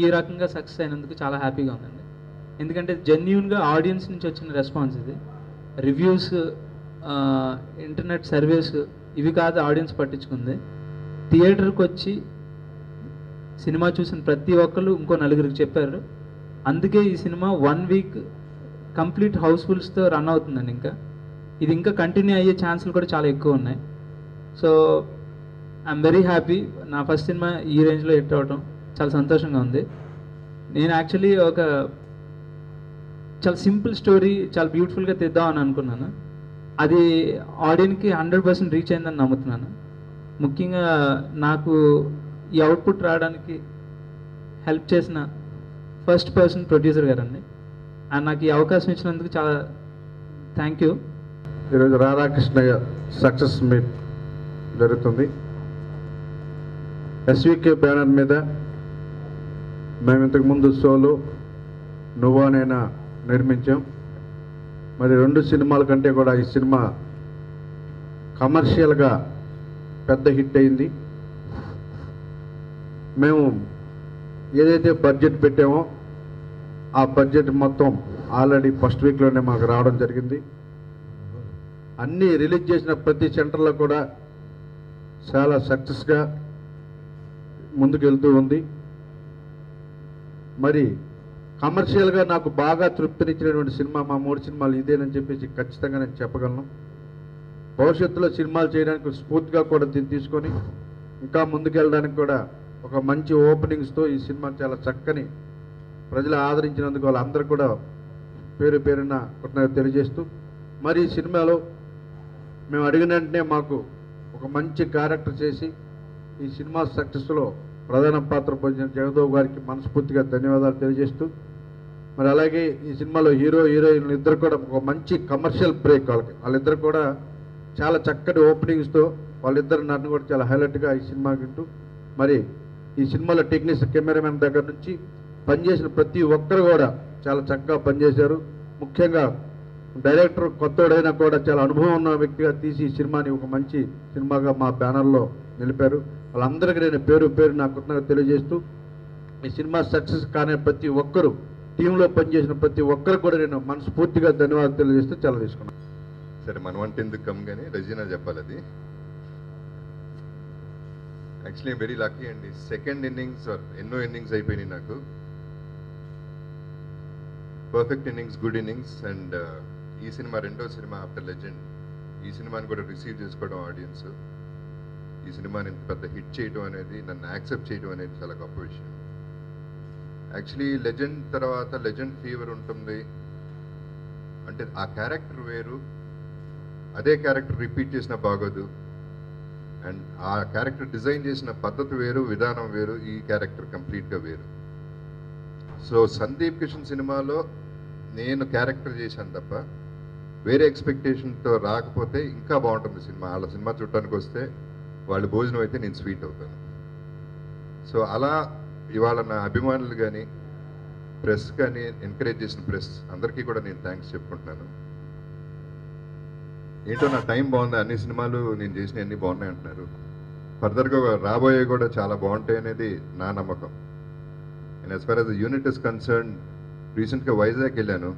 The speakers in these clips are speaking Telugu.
ఈ రకంగా సక్సెస్ అయినందుకు చాలా హ్యాపీగా ఉందండి. ఎందుకంటే జెన్యూన్గా ఆడియన్స్ నుంచి వచ్చిన రెస్పాన్స్ ఇది. రివ్యూస్, ఇంటర్నెట్ సర్వేస్ ఇవి కాదు ఆడియన్స్ పట్టించుకుంది. థియేటర్కి వచ్చి సినిమా చూసిన ప్రతి ఒక్కరు ఇంకో నలుగురికి చెప్పారు. అందుకే ఈ సినిమా 1 వీక్ కంప్లీట్ హౌస్ఫుల్స్తో రన్ అవుతుందండి. ఇది ఇంకా కంటిన్యూ అయ్యే ఛాన్సులు కూడా చాలా ఎక్కువ ఉన్నాయి. So I'm very happy. నా ఫస్ట్ సినిమా ఈ రేంజ్లో హిట్ అవ్వటం చాలా సంతోషంగా ఉంది. నేను యాక్చువల్లీ ఒక చాలా సింపుల్ స్టోరీ చాలా బ్యూటిఫుల్గా తెద్దామని అనుకున్నాను. అది ఆడియన్స్కి 100% రీచ్ అయిందని నమ్ముతున్నాను. ముఖ్యంగా నాకు ఈ అవుట్పుట్ రావడానికి హెల్ప్ చేసిన ఫస్ట్ పర్సన్ ప్రొడ్యూసర్ గారండి. అండ్ నాకు ఈ అవకాశం ఇచ్చినందుకు చాలా థ్యాంక్ యూ. ఈరోజు రాధాకృష్ణయ్య సక్సెస్ మీట్ జరుగుతుంది. ఎస్వికే బ్యానర్ మీద మేము ఇంతకుముందు సోలో నువ్వా నేనా నిర్మించాం. మరి 2 సినిమాల కంటే కూడా ఈ సినిమా కమర్షియల్గా పెద్ద హిట్ అయింది. మేము ఏదైతే బడ్జెట్ పెట్టామో ఆ బడ్జెట్ మొత్తం ఆల్రెడీ ఫస్ట్ వీక్లోనే మాకు రావడం జరిగింది. అన్నీ రిలీజ్ చేసిన ప్రతి సెంటర్లో కూడా చాలా సక్సెస్గా ముందుకు వెళ్తూ ఉంది. మరి కమర్షియల్గా నాకు బాగా తృప్తినిచ్చినటువంటి సినిమా మా 3 సినిమాలు ఇదేనని చెప్పేసి ఖచ్చితంగా నేను చెప్పగలను. భవిష్యత్తులో సినిమాలు చేయడానికి స్ఫూర్తిగా కూడా దీన్ని తీసుకొని ఇంకా ముందుకెళ్ళడానికి కూడా ఒక మంచి ఓపెనింగ్స్తో ఈ సినిమా చాలా చక్కని ప్రజలు ఆదరించినందుకు వాళ్ళందరూ కూడా పేరు పేరున కృతజ్ఞతలు తెలియజేస్తూ, మరి ఈ సినిమాలో మేము అడిగిన వెంటనే మాకు ఒక మంచి క్యారెక్టర్ చేసి ఈ సినిమా సక్సెస్లో ప్రధాన పాత్ర పోషించిన జగదేవ్ గారికి మనస్ఫూర్తిగా ధన్యవాదాలు తెలియజేస్తూ, మరి అలాగే ఈ సినిమాలో హీరో హీరోయిన్లు ఇద్దరు కూడా ఒక మంచి కమర్షియల్ బ్రేక్ వాళ్ళిద్దరు కూడా చాలా చక్కటి ఓపెనింగ్స్తో వాళ్ళిద్దరు నన్ను కూడా చాలా హైలైట్గా ఈ సినిమాకి వింటూ, మరి ఈ సినిమాలో టెక్నీషియన్ కెమెరామెన్ దగ్గర నుంచి పనిచేసిన ప్రతి ఒక్కరు కూడా చాలా చక్కగా పనిచేశారు. ముఖ్యంగా డైరెక్టర్ కొత్తోడైనా కూడా చాలా అనుభవం ఉన్న వ్యక్తిగా తీసి ఈ సినిమాని ఒక మంచి సినిమాగా మా బ్యానర్లో నిలిపారు. వాళ్ళందరికీ నేను పేరు పేరు నా కృతజ్ఞతలు తెలియజేస్తూ, ఈ సినిమా సక్సెస్ కానీ ప్రతి ఒక్కరు టీంలో పనిచేసిన ప్రతి ఒక్కరు కూడా నేను మనస్ఫూర్తిగా ధన్యవాదాలు తెలియజేస్తూ చాలా తీసుకున్నాను. సరే, మనం అంటే ఎందుకు కమ్ కానీ రెజీనా చెప్పాలి. అది యాక్చువల్లీ వెరీ లక్కీ అండి. సెకండ్ ఇన్నింగ్స్ ఎన్నో ఇన్నింగ్స్ అయిపోయినాయి నాకు. Perfect innings, good innings. And ఈ సినిమా 2వ సినిమా ఆఫ్టర్ లెజెండ్. ఈ సినిమాని కూడా రిసీవ్ చేసుకోవడం ఆడియన్స్, ఈ సినిమాని ఇంత పెద్ద హిట్ చేయడం అనేది, నన్ను యాక్సెప్ట్ చేయడం అనేది చాలా గొప్ప విషయం. యాక్చువల్లీ లెజెండ్ తర్వాత లెజెండ్ ఫీవర్ ఉంటుంది అంటే ఆ క్యారెక్టర్ వేరు, అదే క్యారెక్టర్ రిపీట్ చేసినా బాగోదు. అండ్ ఆ క్యారెక్టర్ డిజైన్ చేసిన పద్ధతి వేరు, విధానం వేరు, ఈ క్యారెక్టర్ కంప్లీట్గా వేరు. సో సందీప్ కిషన్ సినిమాలో నేను క్యారెక్టర్ చేశాను తప్ప వేరే ఎక్స్పెక్టేషన్తో రాకపోతే ఇంకా బాగుంటుంది సినిమా. వాళ్ళ సినిమా చూడటానికి వస్తే వాళ్ళు భోజనం అయితే నేను స్వీట్ అవుతాను. సో అలా ఇవాళ నా అభిమానులు కానీ ప్రెస్ కానీ ఎంకరేజ్ చేసిన ప్రెస్ అందరికీ కూడా నేను థ్యాంక్స్ చెప్పుకుంటున్నాను. ఏంటో నా టైం బాగుంది, అన్ని సినిమాలు నేను చేసిన అన్ని బాగున్నాయి అంటున్నారు. ఫర్దర్గా రాబోయే కూడా చాలా బాగుంటాయి అనేది నా నమ్మకం. And as far as the unit is concern, రీసెంట్గా వైజాగ్ వెళ్ళాను.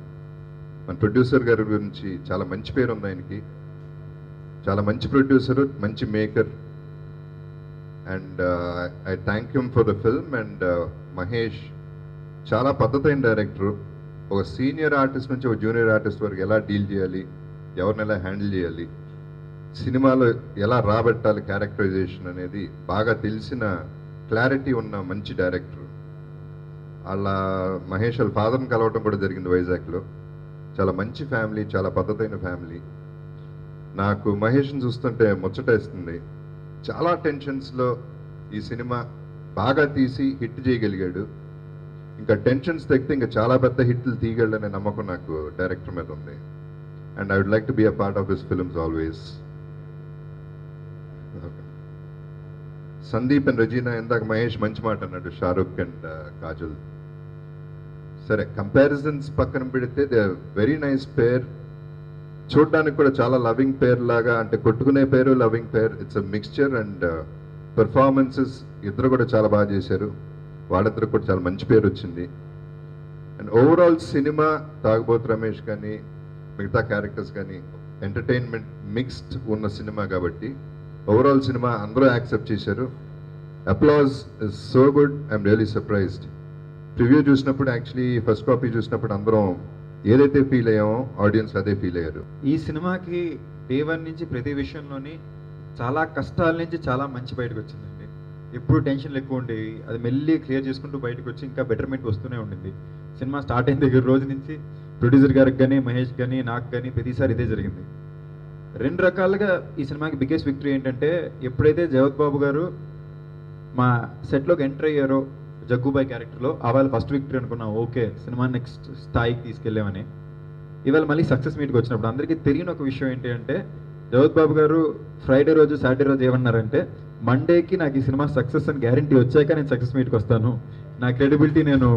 మన ప్రొడ్యూసర్ గారి గురించి చాలా మంచి పేరు ఉంది ఆయనకి. చాలా మంచి ప్రొడ్యూసరు, మంచి maker. And I thank him for the film. And Mahesh చాలా పద్ధతైన డైరెక్టరు. ఒక సీనియర్ ఆర్టిస్ట్ నుంచి ఒక జూనియర్ ఆర్టిస్ట్ వరకు ఎలా డీల్ చేయాలి, ఎవరిని ఎలా హ్యాండిల్ చేయాలి, సినిమాలో ఎలా రాబెట్టాలి క్యారెక్టరైజేషన్ అనేది బాగా తెలిసిన, క్లారిటీ ఉన్న మంచి డైరెక్టర్. వాళ్ళ మహేష్ వాళ్ళ ఫాదర్ని కలవటం కూడా జరిగింది వైజాగ్లో. చాలా మంచి ఫ్యామిలీ, చాలా పద్ధతైన ఫ్యామిలీ. నాకు మహేష్ని చూస్తుంటే ముచ్చటేస్తుంది. చాలా టెన్షన్స్లో ఈ సినిమా బాగా తీసి హిట్ చేయగలిగాడు. ఇంకా టెన్షన్స్ తగ్గితే ఇంకా చాలా పెద్ద హిట్లు తీయగలడనే నమ్మకం నాకు డైరెక్టర్ మీద ఉంది. And I would like to be a part of his films always. Sandeep and Regina, ఇందాక మహేష్ మంచి మాట అన్నాడు, షారుఖ్ అండ్ కాజల్. సరే, కంపారిజన్స్ పక్కన పెడితే దే ఆర్ వెరీ నైస్ పేర్. చూడడానికి కూడా చాలా లవింగ్ పేర్ లాగా, అంటే కొట్టుకునే పేరు, loving pair, it's a mixture. And performances ఇద్దరు కూడా చాలా బాగా చేశారు. వాళ్ళిద్దరికి కూడా చాలా మంచి పేరు వచ్చింది. అండ్ ఓవరాల్ సినిమా తాగుబోతు రమేష్ కానీ మిగతా క్యారెక్టర్స్ కానీ ఎంటర్టైన్మెంట్ మిక్స్డ్ ఉన్న సినిమా కాబట్టి ఓవరాల్ సినిమా అందరూ యాక్సెప్ట్ చేశారు. Applause is so good. I'm really surprised. Preview చూసినప్పుడు యాక్చువల్లీ ఫస్ట్ కాపీ చూసినప్పుడు అందరం ఏదైతే ఫీల్ అయ్యామో ఆడియన్స్ అదే ఫీల్ అయ్యారు. ఈ సినిమాకి డే వన్ నుంచి ప్రతి విషయంలోని చాలా కష్టాల నుంచి చాలా మంచి బయటకు వచ్చిందండి. ఎప్పుడు టెన్షన్లు ఎక్కువ ఉండేవి, అది మెల్లి క్లియర్ చేసుకుంటూ బయటకు వచ్చి ఇంకా బెటర్మెంట్ వస్తూనే ఉండింది. సినిమా స్టార్ట్ అయిన దగ్గర రోజు నుంచి ప్రొడ్యూసర్ గారికి కానీ మహేష్ కానీ నాకు కానీ ప్రతిసారి ఇదే జరిగింది. రెండు రకాలుగా ఈ సినిమాకి బిగ్గెస్ట్ విక్టరీ ఏంటంటే, ఎప్పుడైతే జగత్ బాబు గారు మా సెట్లోకి ఎంటర్ అయ్యారో జగ్గుబాయ్ క్యారెక్టర్లో, అవాళ ఫస్ట్ విక్టరీ అనుకున్నాం. ఓకే, సినిమా నెక్స్ట్ స్థాయికి తీసుకెళ్ళామని. ఇవాళ మళ్ళీ సక్సెస్ మీట్కి వచ్చినప్పుడు అందరికీ తెలియని ఒక విషయం ఏంటి అంటే, జగత్ బాబు గారు ఫ్రైడే రోజు సాటర్డే రోజు ఏమన్నారంటే, మండేకి నాకు ఈ సినిమా సక్సెస్ అని గ్యారంటీ వచ్చాక నేను సక్సెస్ మీట్కి వస్తాను, నా క్రెడిబిలిటీ నేను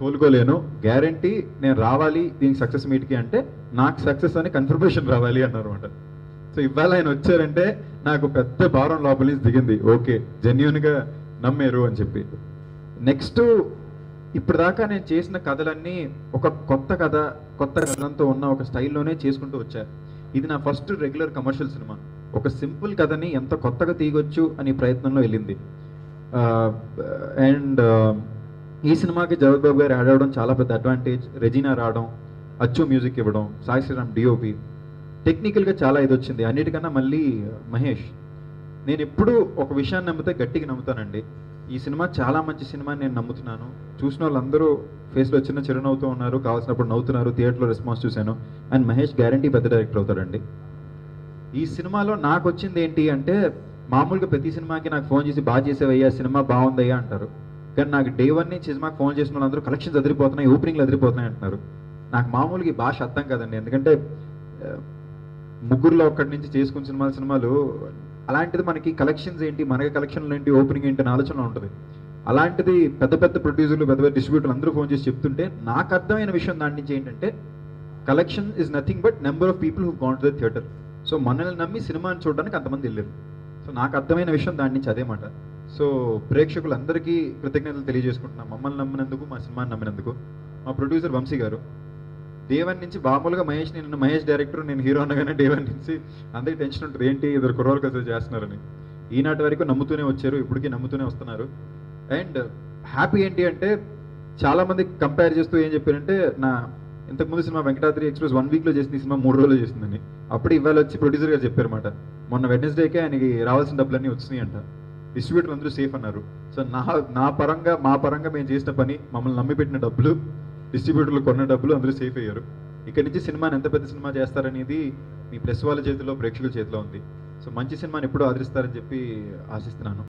కోలుకోలేను, గ్యారంటీ నేను రావాలి దీనికి సక్సెస్ మీట్కి అంటే నాకు సక్సెస్ అని కన్ఫర్మేషన్ రావాలి అన్నారు అనమాట. సో ఇవాళ ఆయన వచ్చారంటే నాకు పెద్ద భారం లోపల నుంచి దిగింది. ఓకే, జెన్యూన్గా నమ్మారు అని చెప్పి. నెక్స్ట్ ఇప్పటిదాకా నేను చేసిన కథలన్నీ ఒక కొత్త కథనంతో ఉన్న ఒక స్టైల్లోనే చేసుకుంటూ వచ్చారు. ఇది నా ఫస్ట్ రెగ్యులర్ కమర్షియల్ సినిమా. ఒక సింపుల్ కథని ఎంత కొత్తగా తీయొచ్చు అని ప్రయత్నంలో వెళ్ళింది. అండ్ ఈ సినిమాకి జగత్ బాబు గారు యాడ్ అవ్వడం చాలా పెద్ద అడ్వాంటేజ్. రెజీనా రావడం, అచ్చు మ్యూజిక్ ఇవ్వడం, సాయి శ్రీరామ్ డిఓపి, టెక్నికల్గా చాలా ఇది వచ్చింది. అన్నిటికన్నా మళ్ళీ మహేష్. నేను ఎప్పుడు ఒక విషయాన్ని నమ్మితే గట్టిగా నమ్ముతానండి. ఈ సినిమా చాలా మంచి సినిమా నేను నమ్ముతున్నాను. చూసిన వాళ్ళందరూ ఫేస్లో చిన్న చిరునవ్వుతూ ఉన్నారు, కావాల్సినప్పుడు నవ్వుతున్నారు, థియేటర్లో రెస్పాన్స్ చూశాను. అండ్ మహేష్ గ్యారంటీ పెద్ద డైరెక్టర్ అవుతాడండి. ఈ సినిమాలో నాకు వచ్చింది ఏంటి అంటే, మామూలుగా ప్రతి సినిమాకి నాకు ఫోన్ చేసి బాగా చేసేవయ్యా, సినిమా బాగుందయ్యా అంటారు. కానీ నాకు డే వన్ నుంచి సినిమాకి ఫోన్ చేసిన వాళ్ళందరూ కలెక్షన్స్ అదిరిపోతున్నాయి, ఓపెనింగ్లు అదిరిపోతున్నాయి అంటున్నారు. నాకు మామూలుగా ఈ భాష అర్థం కాదండి. ఎందుకంటే ముగ్గురులో ఒక్కడి నుంచి చేసుకున్న సినిమాలు అలాంటిది మనకి కలెక్షన్స్ ఏంటి, మనకి కలెక్షన్లు ఏంటి, ఓపెనింగ్ ఏంటి అని ఆలోచన ఉంటుంది. అలాంటిది పెద్ద పెద్ద ప్రొడ్యూసర్లు, పెద్ద పెద్ద డిస్ట్రిబ్యూటర్లు అందరూ ఫోన్ చేసి చెప్తుంటే నాకు అర్థమైన విషయం దాని నుంచి ఏంటంటే, collection is nothing but number of people who gone to the theatre. So మనల్ని నమ్మి సినిమాని చూడడానికి అంతమంది వెళ్ళారు. సో నాకు అర్థమైన విషయం దాని నుంచి అదే మాట. సో ప్రేక్షకులందరికీ కృతజ్ఞతలు తెలియజేసుకుంటున్నాం, మమ్మల్ని నమ్మినందుకు, మా సినిమాని నమ్మినందుకు. మా ప్రొడ్యూసర్ వంశీ గారు డే వన్ నుంచి మామూలుగా మహేష్ డైరెక్టర్, నేను హీరో అనగానే డే వన్ నుంచి అందరికీ టెన్షన్ ఉంటుంది, ఏంటి ఇద్దరు కుర్రోళ్ళు కలిసి చేస్తున్నారని. ఈనాటి వరకు నమ్ముతూనే వచ్చారు, ఇప్పటికీ నమ్ముతూనే వస్తున్నారు. అండ్ హ్యాపీ ఏంటి అంటే, చాలామంది కంపేర్ చేస్తూ ఏం చెప్పారంటే, నా ఇంతకుముందు సినిమా వెంకటాద్రి ఎక్స్ప్రెస్ 1 వీక్లో చేసింది, ఈ సినిమా 3 రోజుల్లో చేసిందని. అప్పుడు ఇవాళ వచ్చి ప్రొడ్యూసర్ గారు చెప్పారన్నమాట, మొన్న వెడ్నెస్డేకే ఆయనకి రావాల్సిన డబ్బులన్నీ వచ్చినాయి అంట, డిస్ట్రిబ్యూటర్లు అందరూ సేఫ్ అన్నారు. సో మా పరంగా మేము చేసిన పని, మమ్మల్ని నమ్మి పెట్టిన డబ్బులు, డిస్ట్రిబ్యూటర్లు కొన్న డబ్బులు అందరూ సేఫ్ అయ్యారు. ఇక్కడి నుంచి సినిమాని ఎంత పెద్ద సినిమా చేస్తారనేది మీ ప్రెస్ వాళ్ళ చేతిలో, ప్రేక్షకుల చేతిలో ఉంది. సో మంచి సినిమాని ఎప్పుడూ ఆదరిస్తారని చెప్పి ఆశిస్తున్నాను.